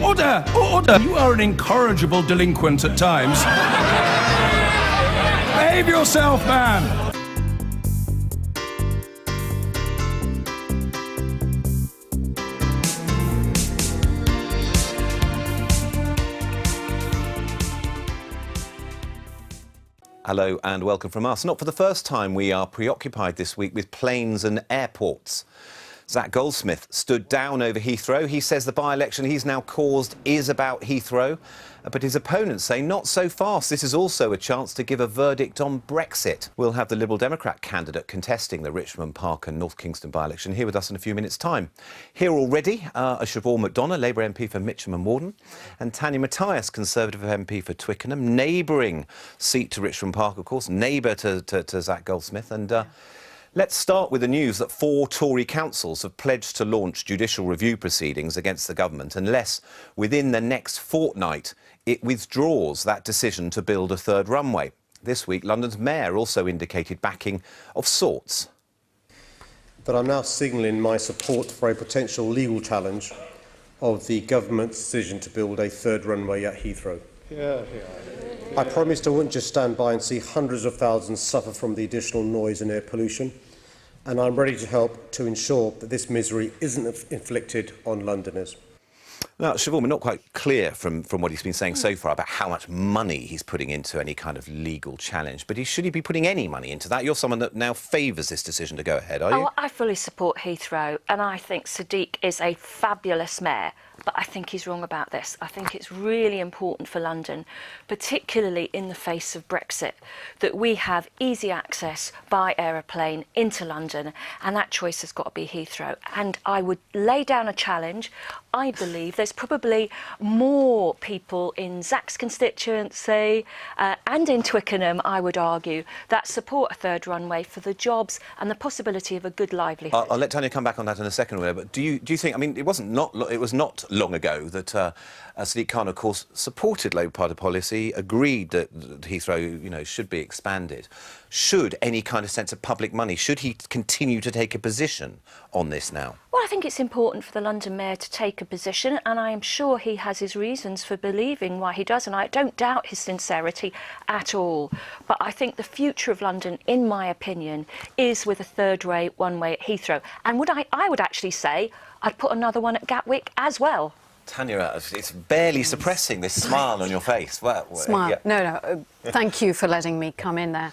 Order! Order! You are an incorrigible delinquent at times. Behave yourself, man! Hello and welcome from us. Not for the first time, we are preoccupied this week with planes and airports. Zach Goldsmith stood down over Heathrow. He says the by-election he's now caused is about Heathrow, but his opponents say not so fast. This is also a chance to give a verdict on Brexit. We'll have the Liberal Democrat candidate contesting the Richmond Park and North Kingston by-election here with us in a few minutes' time. Here already are Siobhan McDonough, Labour MP for Mitcham and Warden, and Tanya Mathias, Conservative MP for Twickenham, neighbouring seat to Richmond Park, of course, neighbour to Zach Goldsmith. And let's start with the news that 4 Tory councils have pledged to launch judicial review proceedings against the government unless, within the next fortnight, it withdraws that decision to build a third runway. This week, London's mayor also indicated backing of sorts. That I'm now signalling my support for a potential legal challenge of the government's decision to build a third runway at Heathrow. I promised I wouldn't just stand by and see hundreds of thousands suffer from the additional noise and air pollution, and I'm ready to help to ensure that this misery isn't inflicted on Londoners. Now, Siobhan, we're not quite clear from what he's been saying so far about how much money he's putting into any kind of legal challenge, but should he be putting any money into that? You're someone that now favours this decision to go ahead, are you? Oh, I fully support Heathrow, and I think Sadiq is a fabulous mayor. But I think he's wrong about this. I think it's really important for London, particularly in the face of Brexit, that we have easy access by aeroplane into London, and that choice has got to be Heathrow. And I would lay down a challenge. I believe there's probably more people in Zach's constituency and in Twickenham, I would argue, that support a third runway for the jobs and the possibility of a good livelihood. I'll let Tanya come back on that in a second, but do you think? I mean, it was not long ago that Sadiq Khan, of course, supported Labour Party policy, agreed that Heathrow, should be expanded. Should any kind of sense of public money, should he continue to take a position on this now? Well, I think it's important for the London Mayor to take a position, and I am sure he has his reasons for believing why he does, and I don't doubt his sincerity at all. But I think the future of London, in my opinion, is with a third-rate one-way at Heathrow. And I would actually say I'd put another one at Gatwick as well. Tanya, it's barely suppressing this smile on your face. Smile. Yeah. No. Thank you for letting me come in there.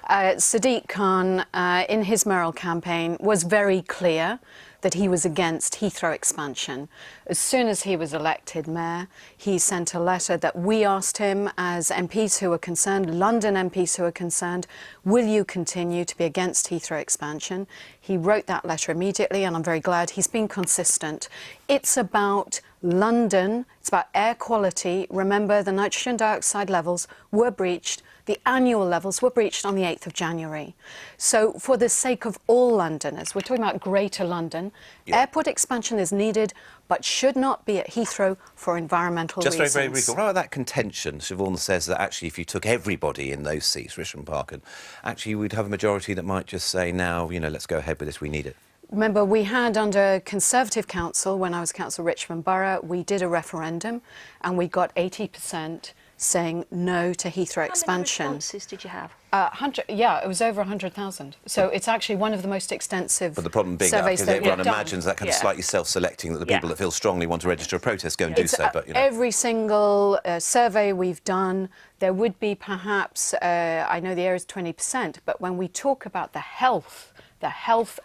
Sadiq Khan, in his mayoral campaign, was very clear that he was against Heathrow expansion. As soon as he was elected mayor, he sent a letter that we asked him as MPs who are concerned, London MPs who are concerned, will you continue to be against Heathrow expansion? He wrote that letter immediately, and I'm very glad he's been consistent. It's about London, it's about air quality. Remember, the nitrogen dioxide levels were breached. The annual levels were breached on the 8th of January. So for the sake of all Londoners, we're talking about Greater London, airport expansion is needed, but should not be at Heathrow for environmental reasons. Just very briefly, what about that contention? Siobhan says that actually if you took everybody in those seats, Richmond Park, and actually we'd have a majority that might just say, now, let's go ahead with this, we need it. Remember, we had under Conservative Council, when I was Council Richmond Borough, we did a referendum and we got 80% saying no to Heathrow expansion. How many responses did you have? It was over 100,000. So it's actually one of the most extensive surveys. But the problem being that everyone imagines that kind of slightly self-selecting, that the people that feel strongly want to register a protest go and do so. But every single survey we've done, there would be perhaps, I know the area is 20%, but when we talk about the health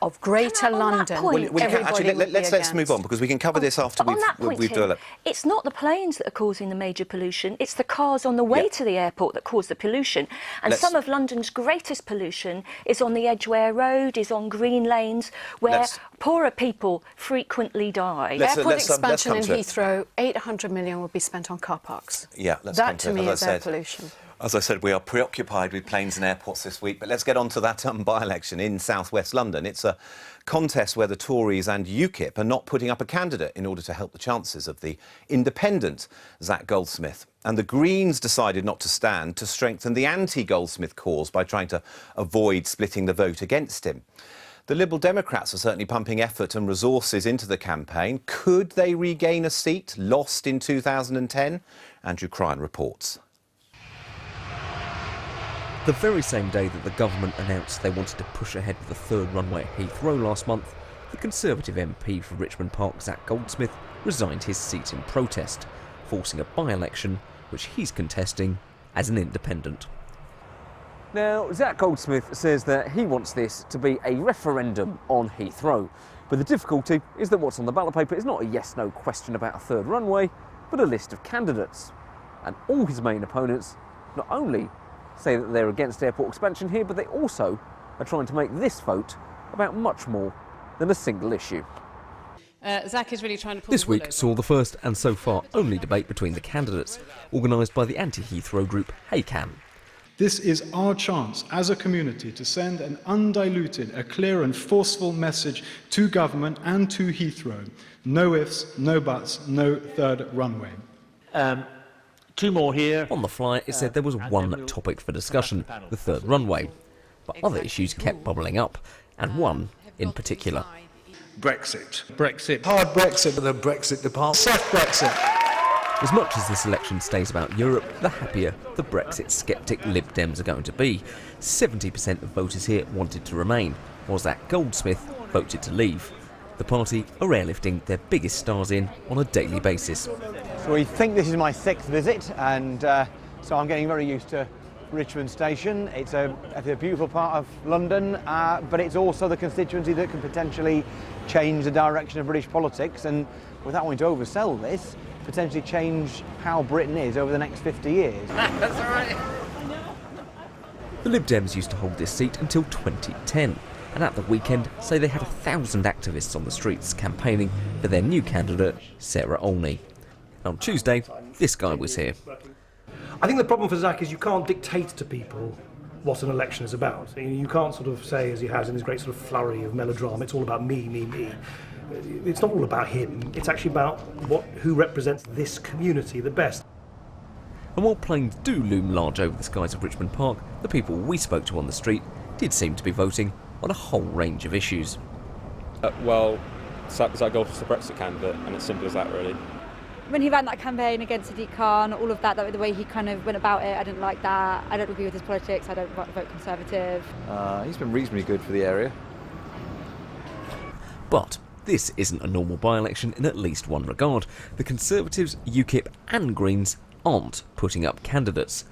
of Greater London. Let's move on, because we can cover this after we've developed. It's not the planes that are causing the major pollution, it's the cars on the way to the airport that cause the pollution. And some of London's greatest pollution is on the Edgware Road, is on green lanes, where poorer people frequently die. Airport expansion in Heathrow, 800 million will be spent on car parks. Yeah, that to me is air pollution. As I said, we are preoccupied with planes and airports this week, but let's get on to that by-election in south-west London. It's a contest where the Tories and UKIP are not putting up a candidate in order to help the chances of the independent Zach Goldsmith. And the Greens decided not to stand to strengthen the anti-Goldsmith cause by trying to avoid splitting the vote against him. The Liberal Democrats are certainly pumping effort and resources into the campaign. Could they regain a seat lost in 2010? Andrew Cryan reports. The very same day that the government announced they wanted to push ahead with the third runway at Heathrow last month, the Conservative MP for Richmond Park, Zach Goldsmith, resigned his seat in protest, forcing a by-election which he's contesting as an independent. Now, Zach Goldsmith says that he wants this to be a referendum on Heathrow. But the difficulty is that what's on the ballot paper is not a yes-no question about a third runway, but a list of candidates. And all his main opponents not only say that they're against airport expansion here, but they also are trying to make this vote about much more than a single issue. Zach is really trying to pull This week saw the first and so far only debate between the candidates, organised by the anti-Heathrow group HeyCam. This is our chance as a community to send an undiluted, a clear and forceful message to government and to Heathrow. No ifs, no buts, no third runway. Two more here. On the fly, it said there was one topic for discussion, the third runway. But other issues kept bubbling up, and one in particular. Brexit. Hard Brexit. The Brexit department. Soft Brexit. As much as this election stays about Europe, the happier the Brexit sceptic Lib Dems are going to be. 70% of voters here wanted to remain, while Zach Goldsmith voted to leave. The party are airlifting their biggest stars in on a daily basis. So we think this is my 6th visit, and so I'm getting very used to Richmond Station. It's a beautiful part of London, but it's also the constituency that can potentially change the direction of British politics, and without wanting to oversell this, potentially change how Britain is over the next 50 years. That's all right. The Lib Dems used to hold this seat until 2010, and at the weekend say they had 1,000 activists on the streets campaigning for their new candidate, Sarah Olney. On Tuesday, this guy was here. I think the problem for Zach is you can't dictate to people what an election is about. You can't sort of say, as he has in his great sort of flurry of melodrama, it's all about me, me, me. It's not all about him. It's actually about who represents this community the best. And while planes do loom large over the skies of Richmond Park, the people we spoke to on the street did seem to be voting on a whole range of issues. Well, Zach Goldsmith's a Brexit candidate, and it's simple as that, really. When he ran that campaign against Sadiq Khan, all of that, the way he kind of went about it, I didn't like that. I don't agree with his politics. I don't vote Conservative. He's been reasonably good for the area. But this isn't a normal by-election in at least one regard. The Conservatives, UKIP and Greens aren't putting up candidates.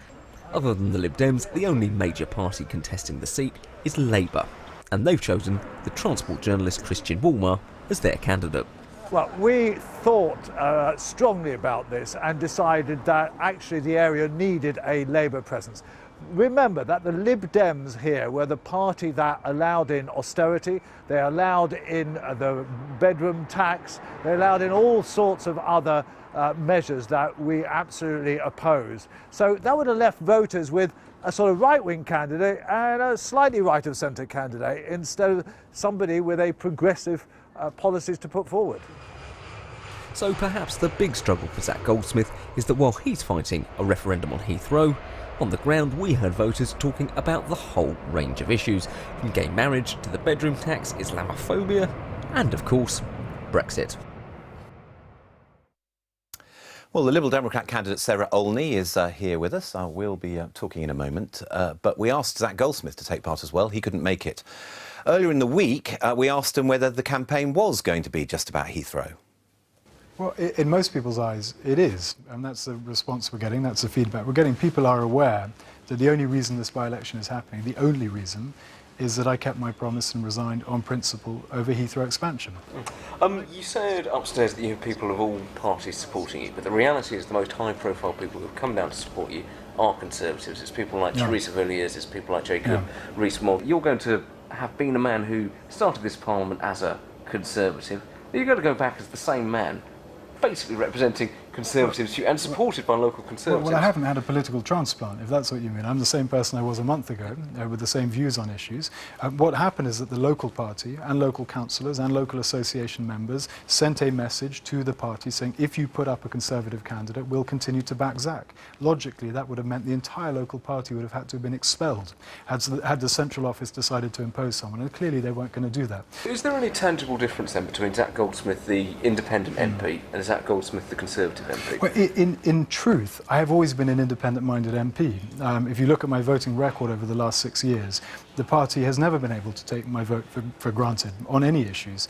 Other than the Lib Dems, the only major party contesting the seat is Labour, and they've chosen the transport journalist Christian Woolmer as their candidate. Well, we thought strongly about this and decided that actually the area needed a Labour presence. Remember that the Lib Dems here were the party that allowed in austerity, they allowed in the bedroom tax, they allowed in all sorts of other measures that we absolutely oppose. So that would have left voters with a sort of right-wing candidate and a slightly right-of-centre candidate instead of somebody with a progressive policies to put forward. So perhaps the big struggle for Zach Goldsmith is that while he's fighting a referendum on Heathrow, on the ground we heard voters talking about the whole range of issues, from gay marriage to the bedroom tax, Islamophobia, and of course, Brexit. Well, the Liberal Democrat candidate Sarah Olney is here with us. We'll be talking in a moment. But we asked Zach Goldsmith to take part as well. He couldn't make it. Earlier in the week, we asked him whether the campaign was going to be just about Heathrow. Well, in most people's eyes, it is. And that's the response we're getting, that's the feedback we're getting. People are aware that the only reason this by-election is happening, the only reason, is that I kept my promise and resigned on principle over Heathrow expansion. You said upstairs that you have people of all parties supporting you, but the reality is the most high-profile people who have come down to support you are Conservatives. It's people like Theresa Villiers, it's people like Jacob Rees-Mogg. You're going to have been a man who started this Parliament as a Conservative. You've got to go back as the same man, basically representing Conservatives and supported by local Conservatives. Well, I haven't had a political transplant, if that's what you mean. I'm the same person I was a month ago, with the same views on issues. What happened is that the local party and local councillors and local association members sent a message to the party saying, if you put up a Conservative candidate, we'll continue to back Zach. Logically, that would have meant the entire local party would have had to have been expelled had the central office decided to impose someone, and clearly they weren't going to do that. Is there any tangible difference then between Zach Goldsmith, the independent MP, and Zach Goldsmith, the Conservative MP? Well, in truth, I have always been an independent-minded MP. If you look at my voting record over the last 6 years, the party has never been able to take my vote for granted on any issues.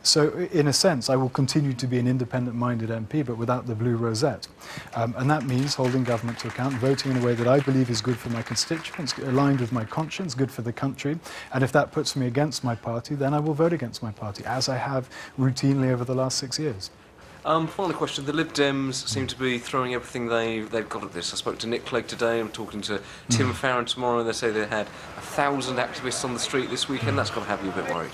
So, in a sense, I will continue to be an independent-minded MP, but without the blue rosette. And that means holding government to account, voting in a way that I believe is good for my constituents, aligned with my conscience, good for the country. And if that puts me against my party, then I will vote against my party, as I have routinely over the last 6 years. Final question. The Lib Dems seem to be throwing everything they've got at this. I spoke to Nick Clegg today. I'm talking to Tim Farron tomorrow. They say they had 1,000 activists on the street this weekend. That's got to have you a bit worried.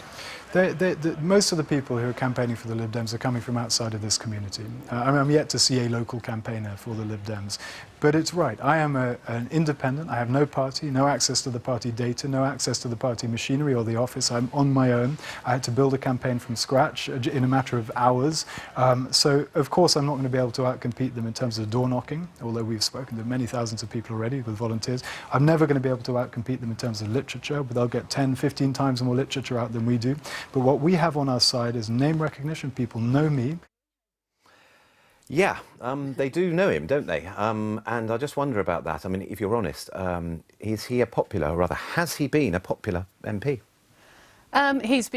Most of the people who are campaigning for the Lib Dems are coming from outside of this community. I'm yet to see a local campaigner for the Lib Dems. But it's right. I am an independent. I have no party, no access to the party data, no access to the party machinery or the office. I'm on my own. I had to build a campaign from scratch in a matter of hours. So, of course, I'm not going to be able to outcompete them in terms of door knocking, although we've spoken to many thousands of people already with volunteers. I'm never going to be able to outcompete them in terms of literature, but they'll get 10, 15 times more literature out than we do. But what we have on our side is name recognition. People know me. Yeah, they do know him, don't they? And I just wonder about that. I mean, if you're honest, is he a popular, or rather, has he been a popular MP? He's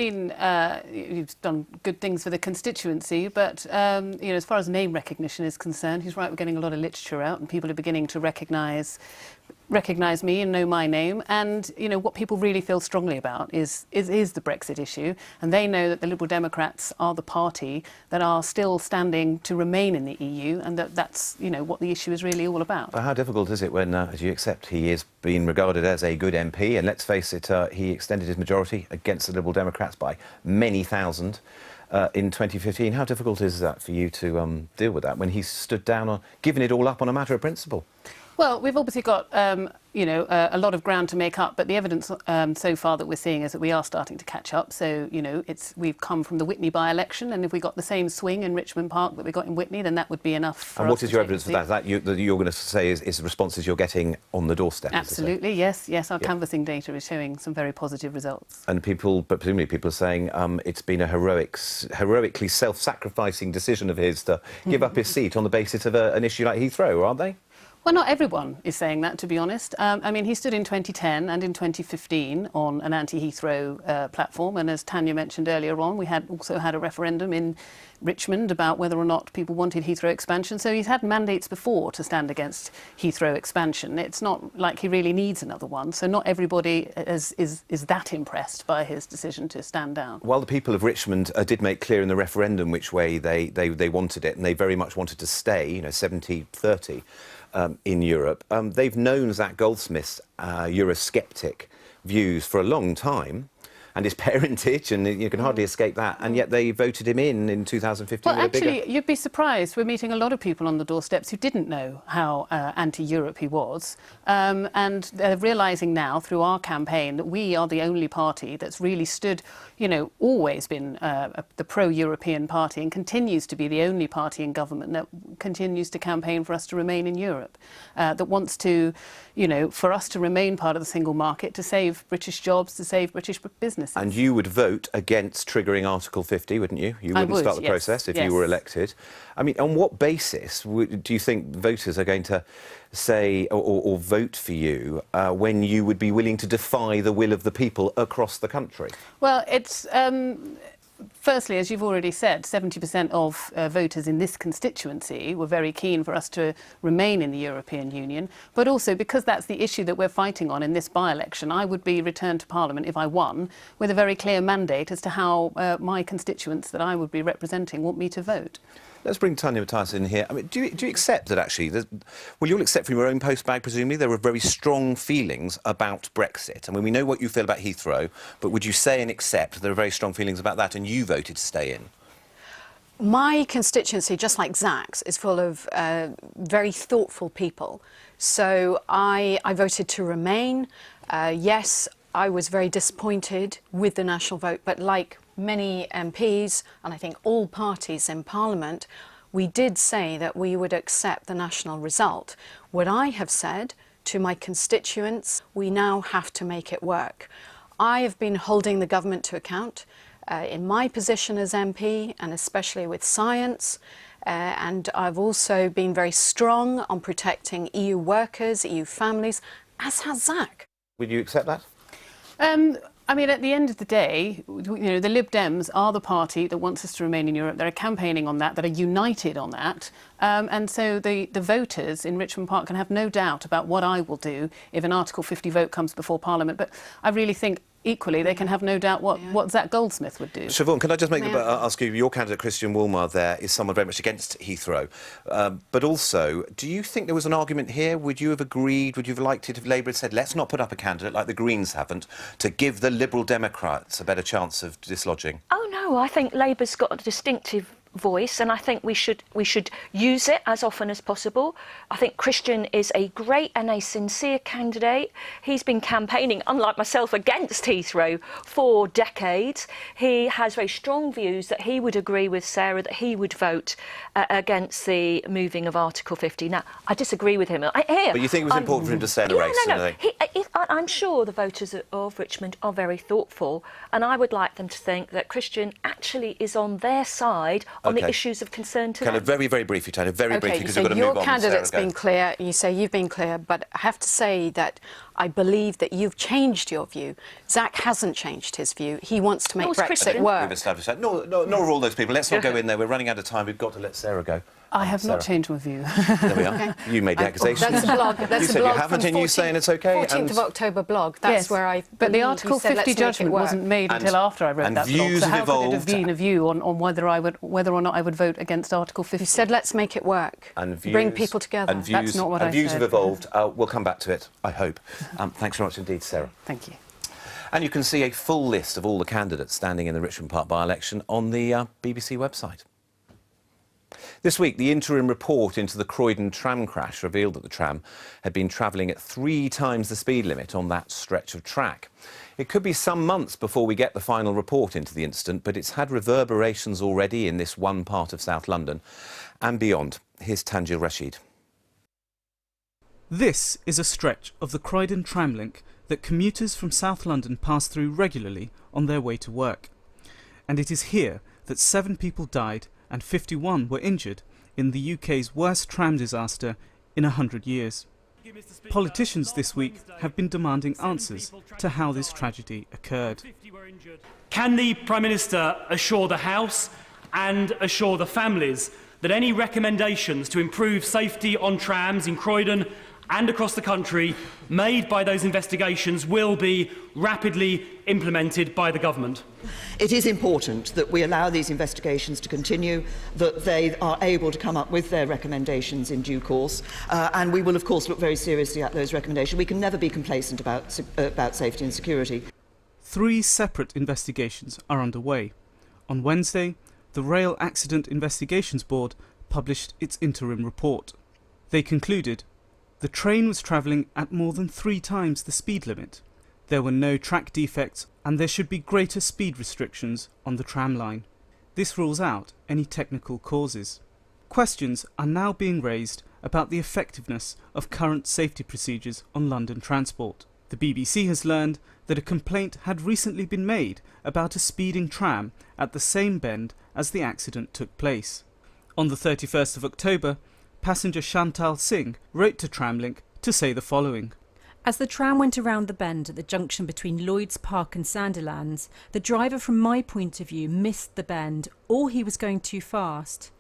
done good things for the constituency, but as far as name recognition is concerned, he's right. We're getting a lot of literature out, and people are beginning to recognise me and know my name. And what people really feel strongly about is the Brexit issue, and they know that the Liberal Democrats are the party that are still standing to remain in the EU, and that's what the issue is really all about. But how difficult is it when, as you accept, he is being regarded as a good MP, and let's face it, he extended his majority against the Liberal Democrats by many thousand in 2015. How difficult is that for you to deal with that when he stood down on giving it all up on a matter of principle? Well, we've obviously got, a lot of ground to make up, but the evidence so far that we're seeing is that we are starting to catch up. So, we've come from the Whitney by-election, and if we got the same swing in Richmond Park that we got in Whitney, then that would be enough for us. And what is your evidence for that? That you're going to say is the responses you're getting on the doorstep? Absolutely, yes. Our canvassing data is showing some very positive results. And presumably people are saying it's been a heroically self-sacrificing decision of his to give up his seat on the basis of an issue like Heathrow, aren't they? Well, not everyone is saying that, to be honest. He stood in 2010 and in 2015 on an anti-Heathrow platform, and as Tanya mentioned earlier on, we also had a referendum in Richmond about whether or not people wanted Heathrow expansion. So he's had mandates before to stand against Heathrow expansion. It's not like he really needs another one. So not everybody is that impressed by his decision to stand down. Well, the people of Richmond did make clear in the referendum which way they wanted it, and they very much wanted to stay, 70-30 in Europe. They've known Zach Goldsmith's Eurosceptic views for a long time, and his parentage, and you can hardly escape that, and yet they voted him in 2015. Well, actually, you'd be surprised. We're meeting a lot of people on the doorsteps who didn't know how anti-Europe he was, and they're realising now through our campaign that we are the only party that's really stood, always been the pro-European party, and continues to be the only party in government that continues to campaign for us to remain in Europe, that wants to, for us to remain part of the single market, to save British jobs, to save British business. And you would vote against triggering Article 50, wouldn't you? You wouldn't start the process if you were elected. I mean, on what basis do you think voters are going to say or vote for you when you would be willing to defy the will of the people across the country? Well, it's... Firstly, as you've already said, 70% of voters in this constituency were very keen for us to remain in the European Union, but also because that's the issue that we're fighting on in this by-election, I would be returned to Parliament if I won with a very clear mandate as to how my constituents that I would be representing want me to vote. Let's bring Tanya Mathias in here. I mean, do you accept that actually, well, you'll accept from your own postbag, presumably, there are very strong feelings about Brexit? I mean, we know what you feel about Heathrow, but would you say and accept there are very strong feelings about that and you voted to stay in? My constituency, just like Zach's, is full of very thoughtful people. So I voted to remain. Yes, I was very disappointed with the national vote, but like many MPs, and I think all parties in Parliament, we did say that we would accept the national result. What I have said to my constituents, we now have to make it work. I have been holding the government to account in my position as MP, and especially with science, and I've also been very strong on protecting EU workers, EU families, as has Zach. Would you accept that? I mean, at the end of the day, the Lib Dems are the party that wants us to remain in Europe. They're campaigning on that, that are united on that. And so the voters in Richmond Park can have no doubt about what I will do if an Article 50 vote comes before Parliament. But I really think equally they can have no doubt what Zach Goldsmith would do. Siobhan, can I just ask you, your candidate Christian Woolmer there is someone very much against Heathrow. But also, do you think there was an argument here? Would you have agreed, would you have liked it if Labour had said, let's not put up a candidate like the Greens haven't, to give the Liberal Democrats a better chance of dislodging? Oh no, I think Labour's got a distinctive voice, and I think we should use it as often as possible. I think Christian is a great and a sincere candidate. He's been campaigning, unlike myself, against Heathrow for decades. He has very strong views that he would agree with Sarah, that he would vote against the moving of Article 50. Now, I disagree with him. But you think it was important for him to stay in the race? No. I'm sure the voters of Richmond are very thoughtful, and I would like them to think that Christian actually is on their side on the issues of concern to them. Very, very briefly, Tony, very briefly, because we've got to move on. Your candidate's been clear, you say you've been clear, but I have to say that I believe that you've changed your view. Zach hasn't changed his view. He wants to make Brexit work. We've established that. Nor are all those people. Let's not go in there. We're running out of time. We've got to let Sarah go. I have not changed my view. There we are. You made the accusation. That's a blog. You said you haven't, and you saying it's OK. 14th of October blog. That's where I. But the Article 50 judgment wasn't made until after I wrote that blog. So how could it have been a view on whether or not I would vote against Article 50? You said let's make it work. And views, bring people together. And views, that's not what I said. Views have evolved. We'll come back to it, I hope. Thanks very much indeed, Sarah. Thank you. And you can see a full list of all the candidates standing in the Richmond Park by-election on the BBC website. This week, the interim report into the Croydon tram crash revealed that the tram had been travelling at 3 times the speed limit on that stretch of track. It could be some months before we get the final report into the incident, but it's had reverberations already in this one part of South London and beyond. Here's Tanjil Rashid. This is a stretch of the Croydon tram link that commuters from South London pass through regularly on their way to work. And it is here that 7 people died and 51 were injured in the UK's worst tram disaster in 100 years. Politicians this week have been demanding answers to how this tragedy occurred. Can the Prime Minister assure the House and assure the families that any recommendations to improve safety on trams in Croydon and across the country made by those investigations will be rapidly implemented by the government? It is important that we allow these investigations to continue, that they are able to come up with their recommendations in due course, and we will of course look very seriously at those recommendations. We can never be complacent about safety and security. 3 separate investigations are underway. On Wednesday, the Rail Accident Investigations Board published its interim report. They concluded the train was travelling at more than 3 times the speed limit. There were no track defects and there should be greater speed restrictions on the tram line. This rules out any technical causes. Questions are now being raised about the effectiveness of current safety procedures on London transport. The BBC has learned that a complaint had recently been made about a speeding tram at the same bend as the accident took place. On the 31st of October, passenger Chantal Singh wrote to Tramlink to say the following. As the tram went around the bend at the junction between Lloyd's Park and Sandilands, the driver from my point of view missed the bend, or he was going too fast.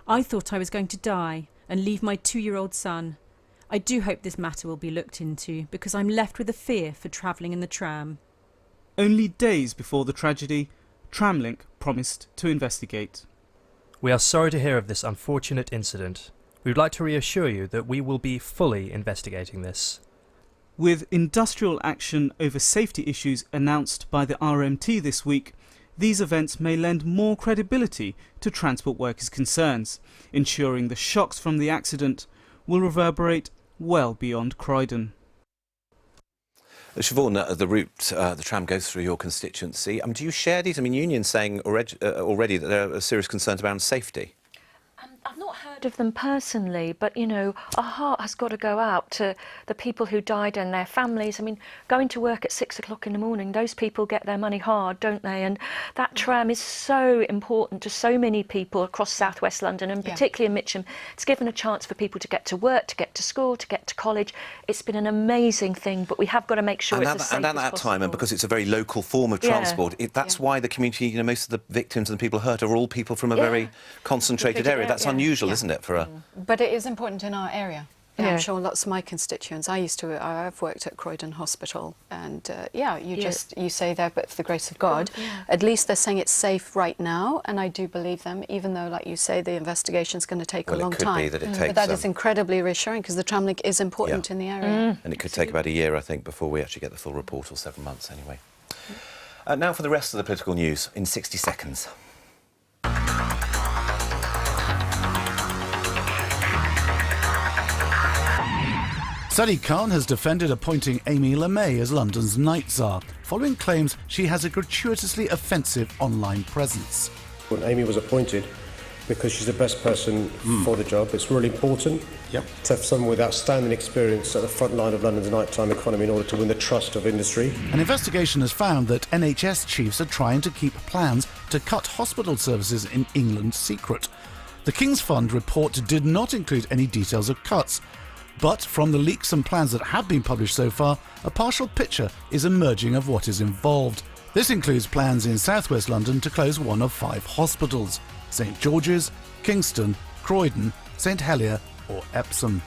I thought I was going to die and leave my 2-year-old son. I do hope this matter will be looked into, because I'm left with a fear for travelling in the tram. Only days before the tragedy, Tramlink promised to investigate. We are sorry to hear of this unfortunate incident. We would like to reassure you that we will be fully investigating this. With industrial action over safety issues announced by the RMT this week, these events may lend more credibility to transport workers' concerns, ensuring the shocks from the accident will reverberate well beyond Croydon. Siobhan, the tram goes through your constituency. Do you share these? Unions saying already that there are serious concerns around safety. I've not heard of them personally, but, our heart has got to go out to the people who died and their families. Going to work at 6 o'clock in the morning, those people get their money hard, don't they? And that tram is so important to so many people across South West London, and particularly in Mitcham. It's given a chance for people to get to work, to get to school, to get to college. It's been an amazing thing, but we have got to make sure it's as safe as possible. And at that time, and because it's a very local form of transport, that's why the community, most of the victims and the people hurt are all people from a very concentrated area. That's unusual, isn't it, for a... But it is important in our area. Yeah. I'm sure lots of my constituents. I've worked at Croydon Hospital, and you say there, but for the grace of God, at least they're saying it's safe right now, and I do believe them, even though, like you say, the investigation's going to take a long time. It could be that it takes... But that is incredibly reassuring, because the tram link is important in the area. And it could take about a year, I think, before we actually get the full report, or 7 months anyway. Now for the rest of the political news in 60 seconds. Sadiq Khan has defended appointing Amy LeMay as London's night czar, following claims she has a gratuitously offensive online presence. When Amy was appointed, because she's the best person for the job, it's really important to have someone with outstanding experience at the front line of London's nighttime economy in order to win the trust of industry. An investigation has found that NHS chiefs are trying to keep plans to cut hospital services in England secret. The King's Fund report did not include any details of cuts, but from the leaks and plans that have been published so far, a partial picture is emerging of what is involved. This includes plans in South West London to close one of 5 hospitals: St George's, Kingston, Croydon, St Helier or Epsom.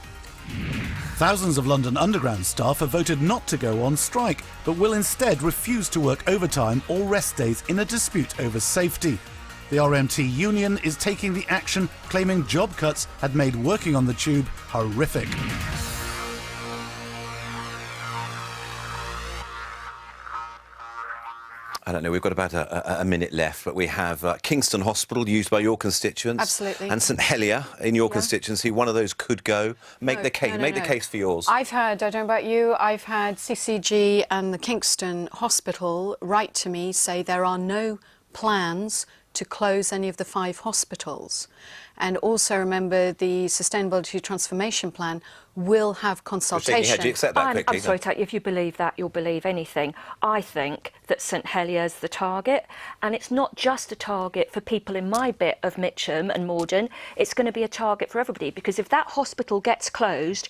Thousands of London Underground staff have voted not to go on strike, but will instead refuse to work overtime or rest days in a dispute over safety. The RMT union is taking the action, claiming job cuts had made working on the tube horrific. I don't know, we've got about a minute left, but we have Kingston Hospital, used by your constituents. Absolutely. And St Helier, in your constituency. One of those could go. Make the case for yours. I don't know about you, I've had CCG and the Kingston Hospital write to me, say there are no plans to close any of the 5 hospitals. And also remember, the Sustainability Transformation Plan will have consultation. Do you accept that quickly? I'm sorry, if you believe that, you'll believe anything. I think that St Helier's the target, and it's not just a target for people in my bit of Mitcham and Morden, it's going to be a target for everybody, because if that hospital gets closed,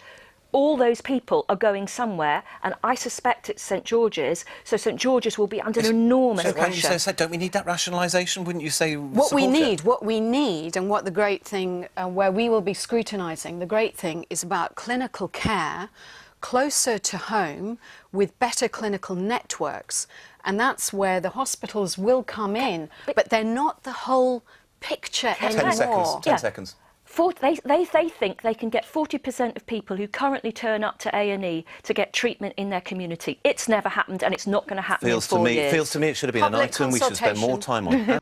all those people are going somewhere, and I suspect it's St George's, so St George's will be under enormous pressure. So don't we need that rationalisation? Wouldn't you say? What we need, and what the great thing, where we will be scrutinising, the great thing is about clinical care closer to home with better clinical networks, and that's where the hospitals will come in, but they're not the whole picture anymore. 10 seconds. They think they can get 40% of people who currently turn up to A&E to get treatment in their community. It's never happened, and it's not going to happen in 4 years. Feels to me it should have been an item we should spend more time on.